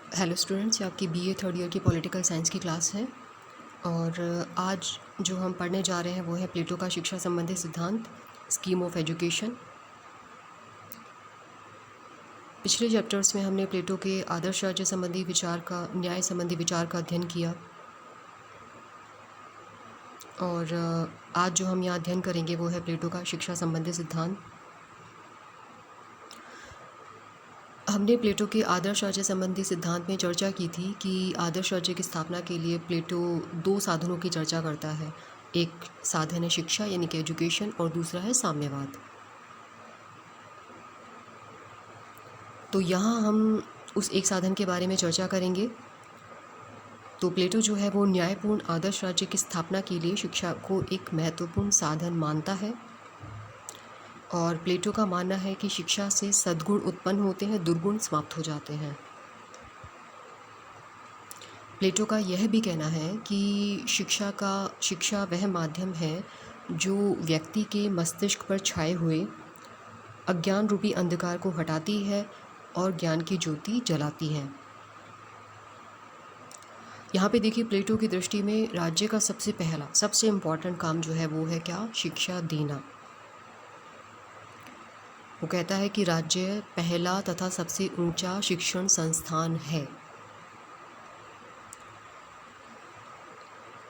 Hello students, ये आपकी BA third year की पॉलिटिकल साइंस की क्लास है। और आज जो हम पढ़ने जा रहे हैं वो है प्लेटो का शिक्षा संबंधी सिद्धांत, स्कीम ऑफ एजुकेशन। पिछले चैप्टर्स में हमने प्लेटो के आदर्श राज्य संबंधी विचार का, न्याय संबंधी विचार का अध्ययन किया। और आज जो हम यहाँ अध्ययन करेंगे वो है प्लेटो का शिक्षा संबंधी सिद्धांत। हमने प्लेटो के आदर्श राज्य संबंधी सिद्धांत में चर्चा की थी कि आदर्श राज्य की स्थापना के लिए प्लेटो दो साधनों की चर्चा करता है। एक साधन है शिक्षा यानी कि एजुकेशन, और दूसरा है साम्यवाद। तो यहाँ हम उस एक साधन के बारे में चर्चा करेंगे। तो प्लेटो जो है वो न्यायपूर्ण आदर्श राज्य की स्थापना के लिए शिक्षा को एक महत्वपूर्ण साधन मानता है। और प्लेटो का मानना है कि शिक्षा से सद्गुण उत्पन्न होते हैं, दुर्गुण समाप्त हो जाते हैं। प्लेटो का यह भी कहना है कि शिक्षा वह माध्यम है जो व्यक्ति के मस्तिष्क पर छाए हुए अज्ञान रूपी अंधकार को हटाती है और ज्ञान की ज्योति जलाती है। यहाँ पे देखिए, प्लेटो की दृष्टि में राज्य का सबसे इम्पॉर्टेंट काम जो है वो है क्या? शिक्षा देना। वो कहता है कि राज्य पहला तथा सबसे ऊंचा शिक्षण संस्थान है।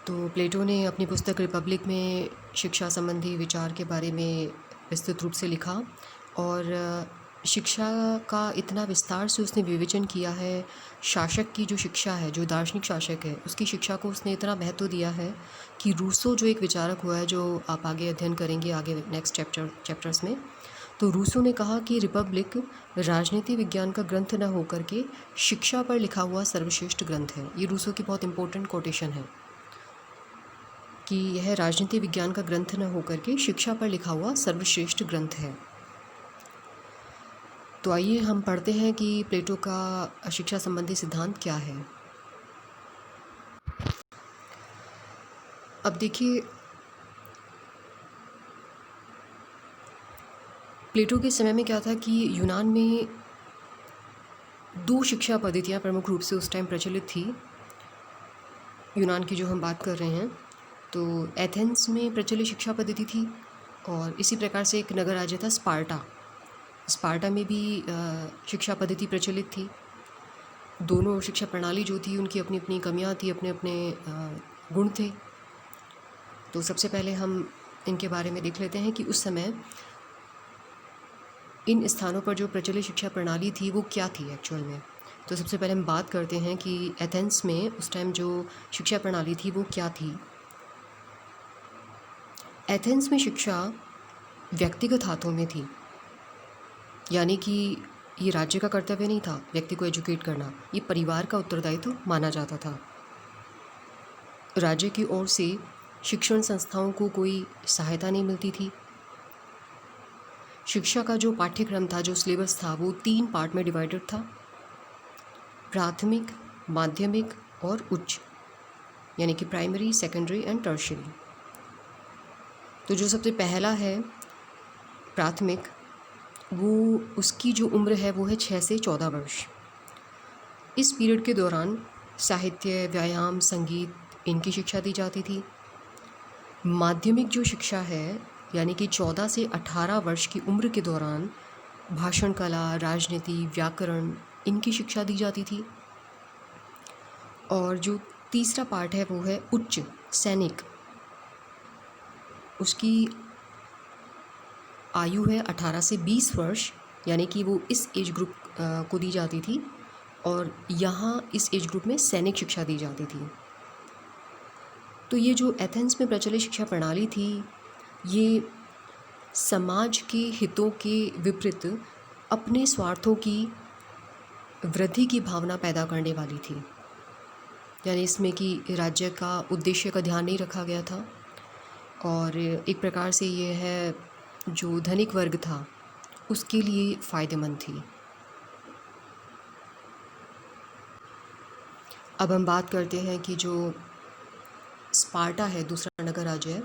तो प्लेटो ने अपनी पुस्तक रिपब्लिक में शिक्षा संबंधी विचार के बारे में विस्तृत रूप से लिखा। और शिक्षा का इतना विस्तार से उसने विवेचन किया है। शासक की जो शिक्षा है, जो दार्शनिक शासक है, उसकी शिक्षा को उसने इतना महत्व दिया है कि रूसो जो एक विचारक हुआ है, जो आप आगे अध्ययन करेंगे आगे नेक्स्ट चैप्टर्स में, तो रूसो ने कहा कि रिपब्लिक राजनीति विज्ञान का ग्रंथ न होकर के शिक्षा पर लिखा हुआ सर्वश्रेष्ठ ग्रंथ है। ये रूसो की बहुत इंपॉर्टेंट कोटेशन है कि यह राजनीति विज्ञान का ग्रंथ न होकर के शिक्षा पर लिखा हुआ सर्वश्रेष्ठ ग्रंथ है। तो आइए हम पढ़ते हैं कि प्लेटो का शिक्षा संबंधी सिद्धांत क्या है। अब देखिए, प्लेटो के समय में क्या था कि यूनान में दो शिक्षा पद्धतियाँ प्रमुख रूप से उस टाइम प्रचलित थी। यूनान की जो हम बात कर रहे हैं, तो एथेंस में प्रचलित शिक्षा पद्धति थी, और इसी प्रकार से एक नगर राज्य था स्पार्टा में भी शिक्षा पद्धति प्रचलित थी। दोनों शिक्षा प्रणाली जो थी उनकी अपनी अपनी कमियां थी, अपने अपने गुण थे। तो सबसे पहले हम इनके बारे में देख लेते हैं कि उस समय इन स्थानों पर जो प्रचलित शिक्षा प्रणाली थी वो क्या थी एक्चुअल में। तो सबसे पहले हम बात करते हैं कि एथेंस में उस टाइम जो शिक्षा प्रणाली थी वो क्या थी। एथेंस में शिक्षा व्यक्तिगत हाथों में थी, यानी कि ये राज्य का कर्तव्य नहीं था व्यक्ति को एजुकेट करना, ये परिवार का उत्तरदायित्व माना जाता था। राज्य की ओर से शिक्षण संस्थाओं को कोई सहायता नहीं मिलती थी। शिक्षा का जो पाठ्यक्रम था, जो सिलेबस था, वो 3 पार्ट में डिवाइडेड था: प्राथमिक, माध्यमिक और उच्च, यानी कि प्राइमरी, सेकेंडरी एंड टर्शियरी। तो जो सबसे पहला है प्राथमिक, वो उसकी जो उम्र है वो है 6 से 14 वर्ष। इस पीरियड के दौरान साहित्य, व्यायाम, संगीत, इनकी शिक्षा दी जाती थी। माध्यमिक जो शिक्षा है, यानी कि 14 से 18 वर्ष की उम्र के दौरान भाषण कला, राजनीति, व्याकरण, इनकी शिक्षा दी जाती थी। और जो तीसरा पार्ट है वो है उच्च, सैनिक। उसकी आयु है 18 से 20 वर्ष, यानी कि वो इस एज ग्रुप को दी जाती थी, और यहाँ इस एज ग्रुप में सैनिक शिक्षा दी जाती थी। तो ये जो एथेंस में प्रचलित शिक्षा प्रणाली थी, ये समाज के हितों के विपरीत अपने स्वार्थों की वृद्धि की भावना पैदा करने वाली थी। यानी इसमें कि राज्य का उद्देश्य का ध्यान नहीं रखा गया था, और एक प्रकार से ये है जो धनिक वर्ग था उसके लिए फ़ायदेमंद थी। अब हम बात करते हैं कि जो स्पार्टा है, दूसरा नगर राज्य है,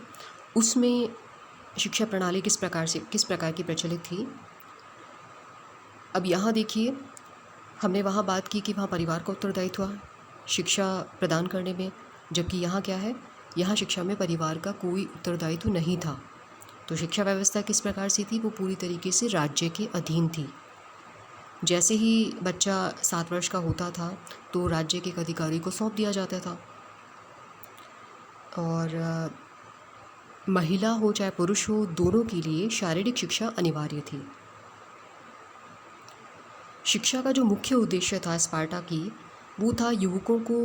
उसमें शिक्षा प्रणाली किस प्रकार की प्रचलित थी। अब यहाँ देखिए, हमने वहाँ बात की कि वहाँ परिवार का उत्तरदायित्व है शिक्षा प्रदान करने में, जबकि यहाँ क्या है, यहाँ शिक्षा में परिवार का कोई उत्तरदायित्व नहीं था। तो शिक्षा व्यवस्था किस प्रकार से थी, वो पूरी तरीके से राज्य के अधीन थी। जैसे ही बच्चा 7 वर्ष का होता था तो राज्य के एक अधिकारी को सौंप दिया जाता था, और महिला हो चाहे पुरुष हो, दोनों के लिए शारीरिक शिक्षा अनिवार्य थी। शिक्षा का जो मुख्य उद्देश्य था स्पार्टा की, वो था युवकों को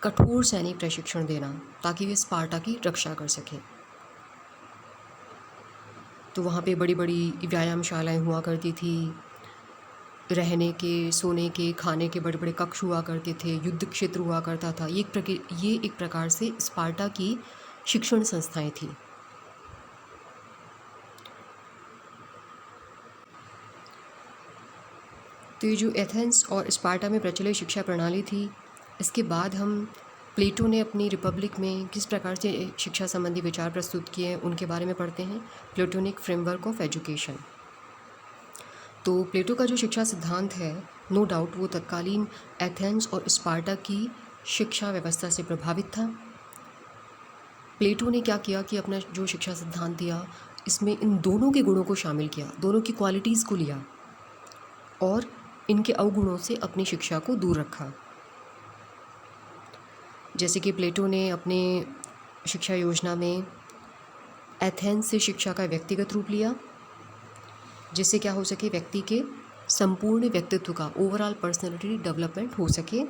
कठोर सैनिक प्रशिक्षण देना ताकि वे स्पार्टा की रक्षा कर सकें। तो वहाँ पे बड़ी बड़ी व्यायामशालाएं हुआ करती थी, रहने के, सोने के, खाने के बड़े बड़े कक्ष हुआ करते थे, युद्ध क्षेत्र हुआ करता था। ये एक प्रकार से स्पार्टा की शिक्षण संस्थाएं थी। तो ये जो एथेंस और स्पार्टा में प्रचलित शिक्षा प्रणाली थी, इसके बाद हम प्लेटो ने अपनी रिपब्लिक में किस प्रकार से शिक्षा संबंधी विचार प्रस्तुत किए हैं उनके बारे में पढ़ते हैं। Platonic framework of education. तो प्लेटो का जो शिक्षा सिद्धांत है, नो डाउट वो तत्कालीन एथेंस और स्पार्टा की शिक्षा व्यवस्था से प्रभावित था। प्लेटो ने क्या किया कि अपना जो शिक्षा सिद्धांत दिया, इसमें इन दोनों के गुणों को शामिल किया, दोनों की क्वालिटीज़ को लिया और इनके अवगुणों से अपनी शिक्षा को दूर रखा। जैसे कि प्लेटो ने अपने शिक्षा योजना में एथेंस से शिक्षा का व्यक्तिगत रूप लिया, जिससे क्या हो सके, व्यक्ति के संपूर्ण व्यक्तित्व का, ओवरऑल पर्सनैलिटी डेवलपमेंट हो सके।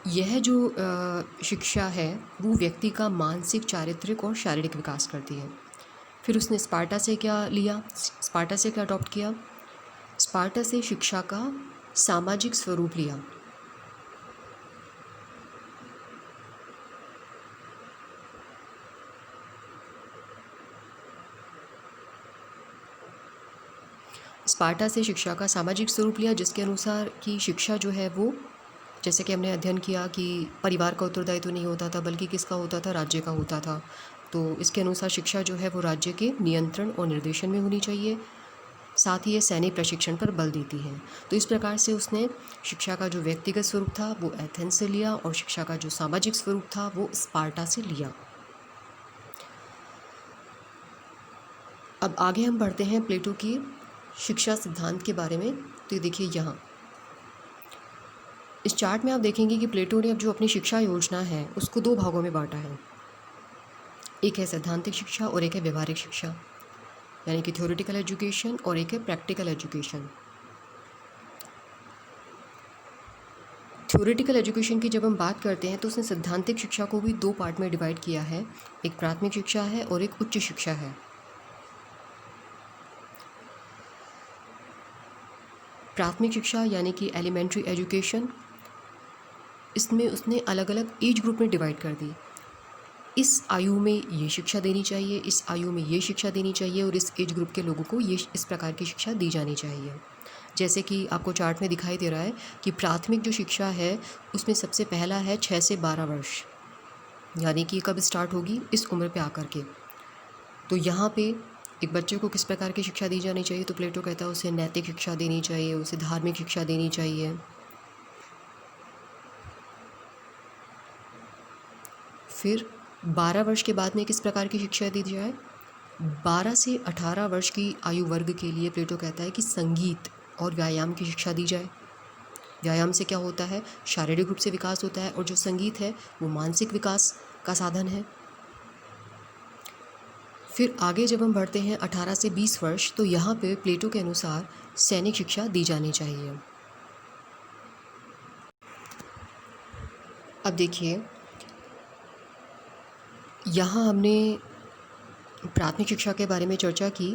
यह जो शिक्षा है वो व्यक्ति का मानसिक, चारित्रिक और शारीरिक विकास करती है। फिर उसने स्पार्टा से क्या लिया, स्पार्टा से क्या अडॉप्ट किया, स्पार्टा से शिक्षा का सामाजिक स्वरूप लिया। स्पार्टा से शिक्षा का सामाजिक स्वरूप लिया, जिसके अनुसार कि शिक्षा जो है वो, जैसे कि हमने अध्ययन किया कि परिवार का उत्तरदायित्व नहीं होता था, बल्कि किसका होता था, राज्य का होता था। तो इसके अनुसार शिक्षा जो है वो राज्य के नियंत्रण और निर्देशन में होनी चाहिए। साथ ही ये सैनिक प्रशिक्षण पर बल देती है। तो इस प्रकार से उसने शिक्षा का जो व्यक्तिगत स्वरूप था वो एथेंस से लिया, और शिक्षा का जो सामाजिक स्वरूप था वो स्पार्टा से लिया। अब आगे हम बढ़ते हैं प्लेटो की शिक्षा सिद्धांत के बारे में। तो ये देखिए, यहाँ इस चार्ट में आप देखेंगे कि प्लेटो ने अब जो अपनी शिक्षा योजना है उसको 2 भागों में बांटा है। एक है सैद्धांतिक शिक्षा और एक है व्यवहारिक शिक्षा, यानी कि थ्योरेटिकल एजुकेशन, और एक है प्रैक्टिकल एजुकेशन। थ्योरेटिकल एजुकेशन की जब हम बात करते हैं तो उसने सैद्धांतिक शिक्षा को भी 2 पार्ट में डिवाइड किया है। एक प्राथमिक शिक्षा है और एक उच्च शिक्षा है। प्राथमिक शिक्षा यानी कि एलिमेंट्री एजुकेशन, इसमें उसने अलग अलग एज ग्रुप में डिवाइड कर दी। इस आयु में ये शिक्षा देनी चाहिए, इस आयु में ये शिक्षा देनी चाहिए, और इस एज ग्रुप के लोगों को ये इस प्रकार की शिक्षा दी जानी चाहिए। जैसे कि आपको चार्ट में दिखाई दे रहा है कि प्राथमिक जो शिक्षा है उसमें सबसे पहला है 6 से 12 वर्ष, यानी कि कब स्टार्ट होगी, इस उम्र पे आकर के। तो यहाँ पे एक बच्चे को किस प्रकार की शिक्षा दी जानी चाहिए, तो प्लेटो कहता है उसे नैतिक शिक्षा देनी चाहिए, उसे धार्मिक शिक्षा देनी चाहिए। फिर 12 वर्ष के बाद में किस प्रकार की शिक्षा दी जाए, 12 से 18 वर्ष की आयु वर्ग के लिए प्लेटो कहता है कि संगीत और व्यायाम की शिक्षा दी जाए। व्यायाम से क्या होता है, शारीरिक रूप से विकास होता है, और जो संगीत है वो मानसिक विकास का साधन है। फिर आगे जब हम बढ़ते हैं 18 से 20 वर्ष, तो यहाँ पे प्लेटो के अनुसार सैनिक शिक्षा दी जानी चाहिए। अब देखिए, यहाँ हमने प्राथमिक शिक्षा के बारे में चर्चा की।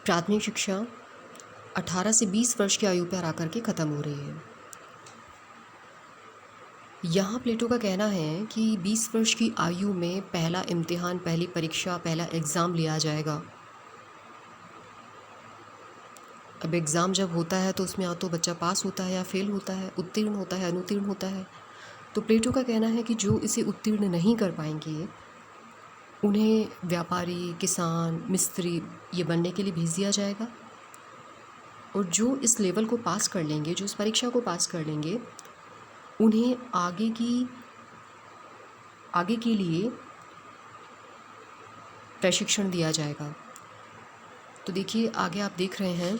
प्राथमिक शिक्षा 18 से 20 वर्ष की आयु पर आकर के ख़त्म हो रही है। यहाँ प्लेटो का कहना है कि 20 वर्ष की आयु में पहला इम्तिहान, पहली परीक्षा, पहला एग्ज़ाम लिया जाएगा। अब एग्ज़ाम जब होता है तो उसमें या तो बच्चा पास होता है या फेल होता है, उत्तीर्ण होता है, अनुत्तीर्ण होता है। तो प्लेटो का कहना है कि जो इसे उत्तीर्ण नहीं कर पाएंगे उन्हें व्यापारी, किसान, मिस्त्री ये बनने के लिए भेज दिया जाएगा। और जो इस लेवल को पास कर लेंगे, जो इस परीक्षा को पास कर लेंगे, उन्हें आगे के लिए प्रशिक्षण दिया जाएगा। तो देखिए आगे आप देख रहे हैं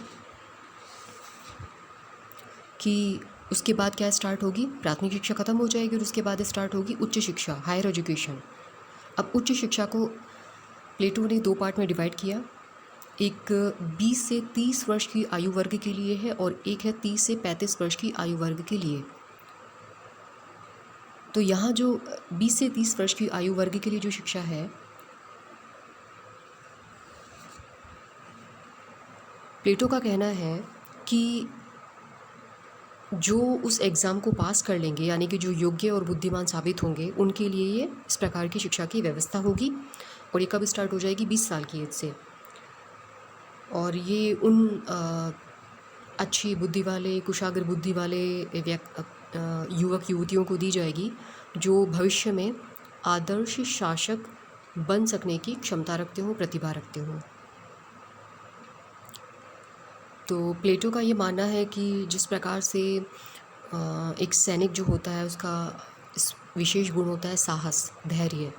कि उसके बाद क्या स्टार्ट होगी, प्राथमिक शिक्षा ख़त्म हो जाएगी और उसके बाद स्टार्ट होगी उच्च शिक्षा, हायर एजुकेशन। अब उच्च शिक्षा को प्लेटो ने 2 पार्ट में डिवाइड किया। एक 20 से 30 वर्ष की आयु वर्ग के लिए है और एक है 30 से 35 वर्ष की आयु वर्ग के लिए। तो यहाँ जो 20 से 30 वर्ष की आयु वर्ग के लिए जो शिक्षा है, प्लेटो का कहना है कि जो उस एग्ज़ाम को पास कर लेंगे, यानी कि जो योग्य और बुद्धिमान साबित होंगे, उनके लिए ये इस प्रकार की शिक्षा की व्यवस्था होगी। और ये कब स्टार्ट हो जाएगी, 20 साल की एज से। और ये उन अच्छी बुद्धि वाले, कुशाग्र बुद्धि वाले युवक युवतियों को दी जाएगी जो भविष्य में आदर्श शासक बन सकने की क्षमता रखते हों, प्रतिभा रखते हों। तो प्लेटो का ये मानना है कि जिस प्रकार से एक सैनिक जो होता है उसका विशेष गुण होता है साहस, धैर्य,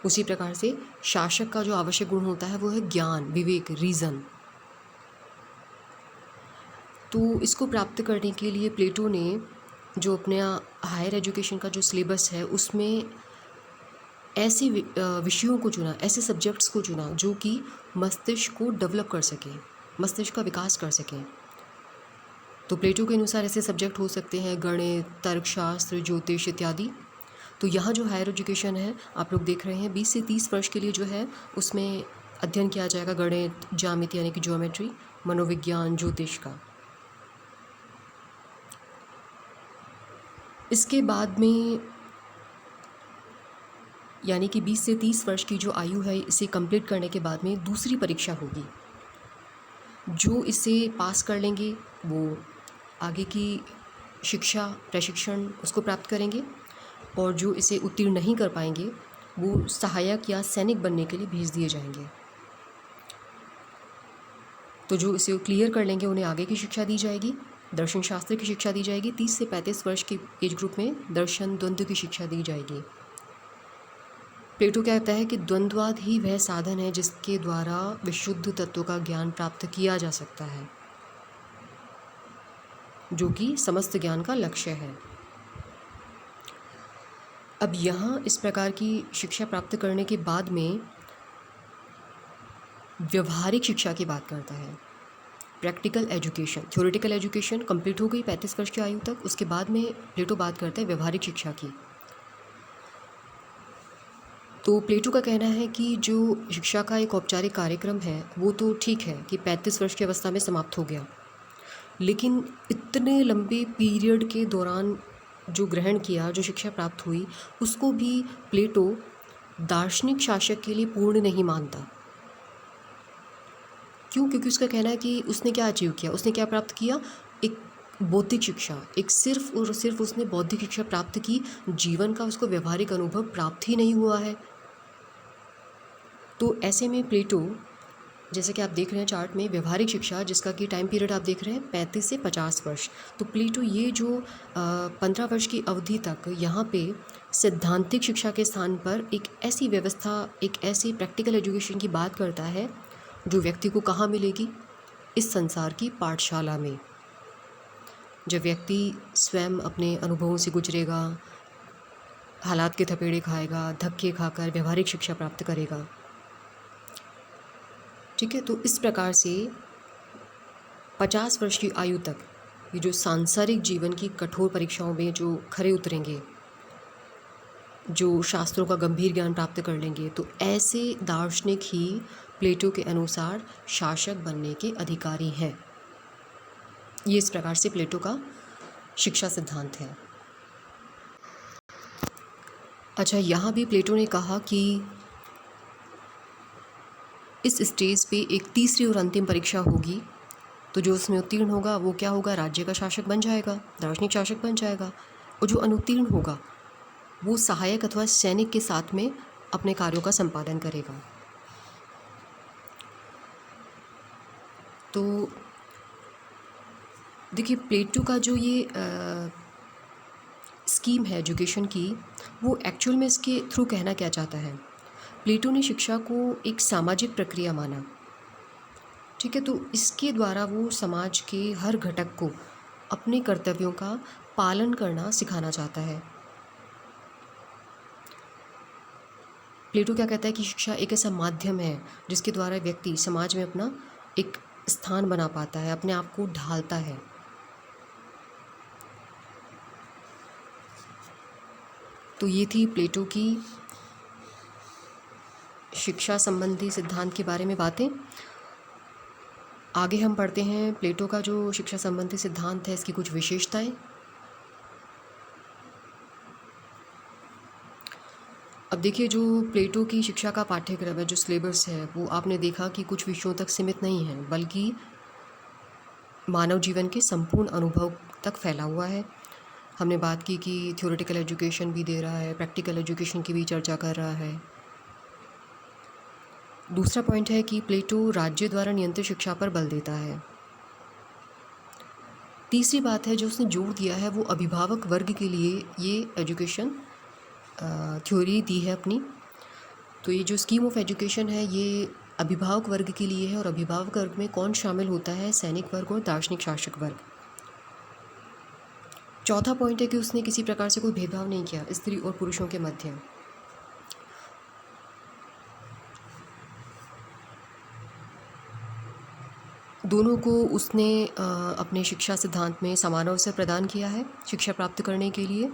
उसी प्रकार से शासक का जो आवश्यक गुण होता है वो है ज्ञान, विवेक, रीज़न। तो इसको प्राप्त करने के लिए प्लेटो ने जो अपने हायर एजुकेशन का जो सिलेबस है उसमें ऐसे विषयों को चुना, ऐसे सब्जेक्ट्स को चुना जो कि मस्तिष्क को डेवलप कर सकें, मस्तिष्क का विकास कर सकें। तो प्लेटो के अनुसार ऐसे सब्जेक्ट हो सकते हैं गणित, तर्कशास्त्र, ज्योतिष इत्यादि। तो यहाँ जो हायर एजुकेशन है आप लोग देख रहे हैं 20 से 30 वर्ष के लिए जो है उसमें अध्ययन किया जाएगा गणित, ज्यामिति यानी कि ज्योमेट्री, मनोविज्ञान, ज्योतिष का। इसके बाद में यानी कि 20 से 30 वर्ष की जो आयु है इसे कंप्लीट करने के बाद में दूसरी परीक्षा होगी। जो इसे पास कर लेंगे वो आगे की शिक्षा, प्रशिक्षण उसको प्राप्त करेंगे और जो इसे उत्तीर्ण नहीं कर पाएंगे वो सहायक या सैनिक बनने के लिए भेज दिए जाएंगे। तो जो इसे क्लियर कर लेंगे उन्हें आगे की शिक्षा दी जाएगी, दर्शन शास्त्र की शिक्षा दी जाएगी। 30 से 35 वर्ष की एज ग्रुप में दर्शन, द्वंद्व की शिक्षा दी जाएगी। प्लेटो कहता है कि द्वंद्वाद ही वह साधन है जिसके द्वारा विशुद्ध तत्व का ज्ञान प्राप्त किया जा सकता है, जो कि समस्त ज्ञान का लक्ष्य है। अब यहाँ इस प्रकार की शिक्षा प्राप्त करने के बाद में व्यवहारिक शिक्षा की बात करता है, practical education. Theoretical education complete हो गई 35 वर्ष की आयु तक। उसके बाद में प्लेटो बात करता है व्यवहारिक शिक्षा की। तो प्लेटो का कहना है कि जो शिक्षा का एक औपचारिक कार्यक्रम है वो तो ठीक है कि 35 वर्ष की अवस्था में समाप्त हो गया, लेकिन इतने लंबे पीरियड के दौरान जो ग्रहण किया, जो शिक्षा प्राप्त हुई, उसको भी प्लेटो दार्शनिक शासक के लिए पूर्ण नहीं मानता। क्यों? क्योंकि उसका कहना है कि उसने क्या अचीव किया, उसने क्या प्राप्त किया, एक बौद्धिक शिक्षा, एक सिर्फ और सिर्फ उसने बौद्धिक शिक्षा प्राप्त की, जीवन का उसको व्यवहारिक अनुभव प्राप्त ही नहीं हुआ है। तो ऐसे में प्लेटो, जैसे कि आप देख रहे हैं चार्ट में, व्यवहारिक शिक्षा जिसका कि टाइम पीरियड आप देख रहे हैं 35 से 50 वर्ष, तो प्लेटो ये जो 15 वर्ष की अवधि तक यहाँ पे सैद्धांतिक शिक्षा के स्थान पर एक ऐसी व्यवस्था, एक ऐसी प्रैक्टिकल एजुकेशन की बात करता है जो व्यक्ति को कहाँ मिलेगी, इस संसार की पाठशाला में। जब व्यक्ति स्वयं अपने अनुभवों से गुजरेगा, हालात के थपेड़े खाएगा, धक्के खाकर व्यवहारिक शिक्षा प्राप्त करेगा। ठीक है, तो इस प्रकार से 50 वर्ष की आयु तक ये जो सांसारिक जीवन की कठोर परीक्षाओं में जो खरे उतरेंगे, जो शास्त्रों का गंभीर ज्ञान प्राप्त कर लेंगे, तो ऐसे दार्शनिक ही प्लेटो के अनुसार शासक बनने के अधिकारी हैं। ये इस प्रकार से प्लेटो का शिक्षा सिद्धांत है। अच्छा, यहाँ भी प्लेटो ने कहा कि इस स्टेज पे एक तीसरी और अंतिम परीक्षा होगी, तो जो उसमें उत्तीर्ण होगा वो क्या होगा, राज्य का शासक बन जाएगा, दार्शनिक शासक बन जाएगा। और जो अनुत्तीर्ण होगा वो सहायक अथवा सैनिक के साथ में अपने कार्यों का संपादन करेगा। तो देखिए, प्लेटो का जो ये स्कीम है एजुकेशन की, वो एक्चुअल में इसके थ्रू कहना क्या चाहता है। प्लेटो ने शिक्षा को एक सामाजिक प्रक्रिया माना, ठीक है। तो इसके द्वारा वो समाज के हर घटक को अपने कर्तव्यों का पालन करना सिखाना चाहता है। प्लेटो क्या कहता है कि शिक्षा एक ऐसा माध्यम है जिसके द्वारा व्यक्ति समाज में अपना एक स्थान बना पाता है, अपने आप को ढालता है। तो ये थी प्लेटो की शिक्षा संबंधी सिद्धांत के बारे में बातें। आगे हम पढ़ते हैं प्लेटो का जो शिक्षा संबंधी सिद्धांत है, इसकी कुछ विशेषताएं। अब देखिए, जो प्लेटो की शिक्षा का पाठ्यक्रम है, जो सिलेबस है, वो आपने देखा कि कुछ विषयों तक सीमित नहीं है, बल्कि मानव जीवन के संपूर्ण अनुभव तक फैला हुआ है। हमने बात की कि थ्योरेटिकल एजुकेशन भी दे रहा है, प्रैक्टिकल एजुकेशन की भी चर्चा कर रहा है। दूसरा पॉइंट है कि प्लेटो राज्य द्वारा नियंत्रित शिक्षा पर बल देता है। तीसरी बात है जो उसने जोर दिया है, वो अभिभावक वर्ग के लिए ये एजुकेशन थ्योरी दी है अपनी। तो ये जो स्कीम ऑफ एजुकेशन है, ये अभिभावक वर्ग के लिए है। और अभिभावक वर्ग में कौन शामिल होता है? सैनिक वर्ग और दार्शनिक शासक वर्ग। चौथा पॉइंट है कि उसने किसी प्रकार से कोई भेदभाव नहीं किया स्त्री और पुरुषों के मध्य। दोनों को उसने अपने शिक्षा सिद्धांत में समान अवसर प्रदान किया है शिक्षा प्राप्त करने के लिए।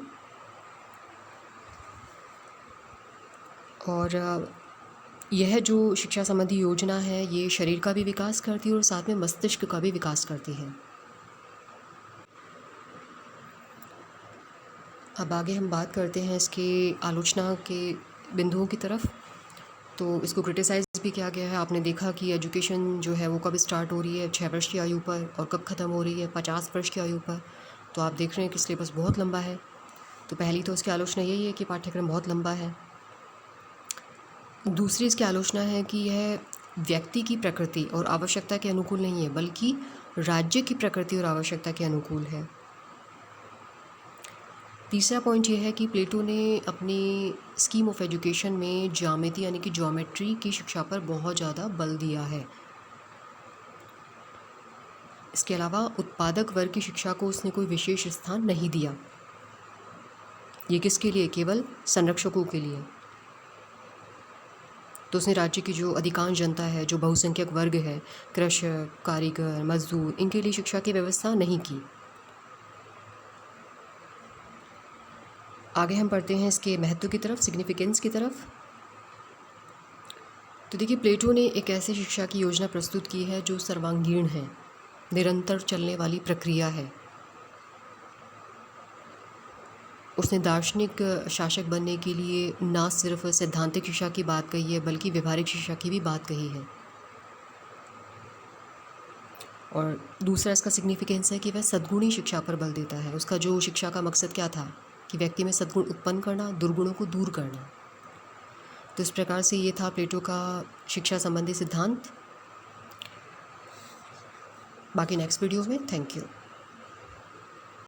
और यह जो शिक्षा संबंधी योजना है, ये शरीर का भी विकास करती है और साथ में मस्तिष्क का भी विकास करती है। अब आगे हम बात करते हैं इसके आलोचना के बिंदुओं की तरफ। तो इसको क्रिटिसाइज़ भी किया गया है। आपने देखा कि एजुकेशन जो है वो कब स्टार्ट हो रही है, 6 वर्ष की आयु पर, और कब ख़त्म हो रही है, 50 वर्ष की आयु पर। तो आप देख रहे हैं कि सिलेबस बहुत लंबा है। तो पहली तो इसकी आलोचना यही है कि पाठ्यक्रम बहुत लंबा है। दूसरी इसकी आलोचना है कि यह व्यक्ति की प्रकृति और आवश्यकता के अनुकूल नहीं है, बल्कि राज्य की प्रकृति और आवश्यकता के अनुकूल है। तीसरा पॉइंट ये है कि प्लेटो ने अपनी स्कीम ऑफ एजुकेशन में ज्यामिति यानी कि ज्योमेट्री की शिक्षा पर बहुत ज़्यादा बल दिया है। इसके अलावा उत्पादक वर्ग की शिक्षा को उसने कोई विशेष स्थान नहीं दिया। ये किसके लिए? केवल संरक्षकों के लिए। तो उसने राज्य की जो अधिकांश जनता है, जो बहुसंख्यक वर्ग है, कृषक, कारीगर, मजदूर, इनके लिए शिक्षा की व्यवस्था नहीं की। आगे हम पढ़ते हैं इसके महत्व की तरफ, सिग्निफिकेंस की तरफ। तो देखिए, प्लेटो ने एक ऐसी शिक्षा की योजना प्रस्तुत की है जो सर्वांगीण है, निरंतर चलने वाली प्रक्रिया है। उसने दार्शनिक शासक बनने के लिए ना सिर्फ सैद्धांतिक शिक्षा की बात कही है, बल्कि व्यवहारिक शिक्षा की भी बात कही है। और दूसरा इसका सिग्निफिकेंस है कि वह सद्गुणी शिक्षा पर बल देता है। उसका जो शिक्षा का मकसद क्या था कि व्यक्ति में सद्गुण उत्पन्न करना, दुर्गुणों को दूर करना। तो इस प्रकार से ये था प्लेटो का शिक्षा संबंधी सिद्धांत। बाकी नेक्स्ट वीडियो में। Thank you.